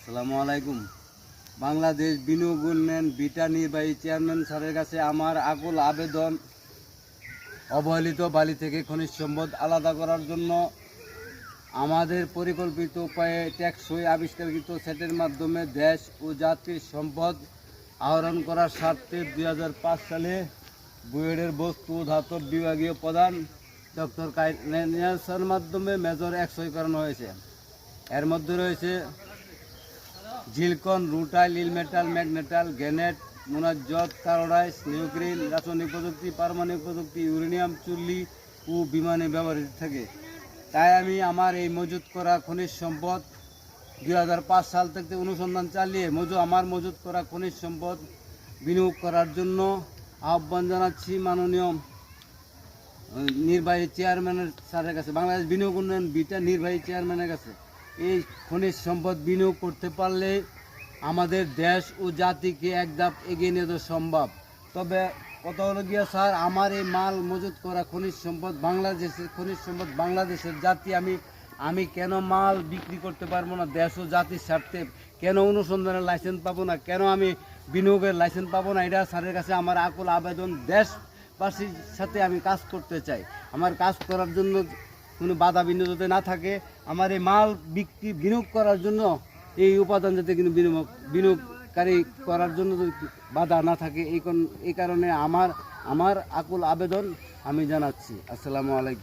আসসালামু আলাইকুম। বাংলাদেশ বিনিয়োগ উন্নয়ন বিটা নির্বাহী চেয়ারম্যান স্যারের কাছে আমার আকুল আবেদন, অবহেলিত বালি থেকে খনিজ সম্পদ আলাদা করার জন্য আমাদের পরিকল্পিত উপায়ে টেকসই আবিষ্কারকৃত সেটের মাধ্যমে দেশ ও জাতির সম্পদ আহরণ করার স্বার্থে 2005 সালে বুয়েটের বস্তু ও ধাতব বিভাগীয় প্রধান ডক্টর কাইনেসের মাধ্যমে মেজর একসই করানো হয়েছে। এর মধ্যে রয়েছে জিলকন, রুটাইল, ইলমেটাল, ম্যাগনেটাল, গ্যানেট, মোনাজত, কার্বোডাইস, নিউক্লিন, রাসায়নিক প্রযুক্তি, পারমাণবিক প্রযুক্তি, ইউরেনিয়াম, চুল্লি ও বিমানে ব্যবহৃত থাকে। তাই আমি আমার এই মজুত করা খনিজ সম্পদ 2005 সাল থেকে অনুসন্ধান চালিয়ে আমার মজুত করা খনিজ সম্পদ বিনিয়োগ করার জন্য আহ্বান জানাচ্ছি মাননীয় নির্বাহী চেয়ারম্যানের স্যারের কাছে, বাংলাদেশ বিনিয়োগ উন্নয়ন বিটা নির্বাহী চেয়ারম্যানের কাছে। এই খনিজ সম্পদ বিনিয়োগ করতে পারলে আমাদের দেশ ও জাতিকে এক ধাপ এগিয়ে নিয়ে যাওয়া সম্ভব। তবে কথা হলো গিয়া স্যার, আমার এই মাল মজুত করা খনিজ সম্পদ বাংলাদেশের খনিজ সম্পদ, বাংলাদেশের জাতি, আমি কেন মাল বিক্রি করতে পারবো না? দেশ ও জাতির স্বার্থে কেন অনুসন্ধানের লাইসেন্স পাবো না? কেন আমি বিনিয়োগের লাইসেন্স পাবো না? এটা স্যারের কাছে আমার আকুল আবেদন। দেশবাসীর সাথে আমি কাজ করতে চাই। আমার কাজ করার জন্য কোনো বাধা বিঘ্ন যাতে না থাকে, আমার এই মাল বিনিয়োগ করার জন্য এই উপাদান যাতে কিন্তু বিনিয়োগকারী করার জন্য যদি বাধা না থাকে, এই কারণে আমার আকুল আবেদন আমি জানাচ্ছি। আসসালামু আলাইকুম।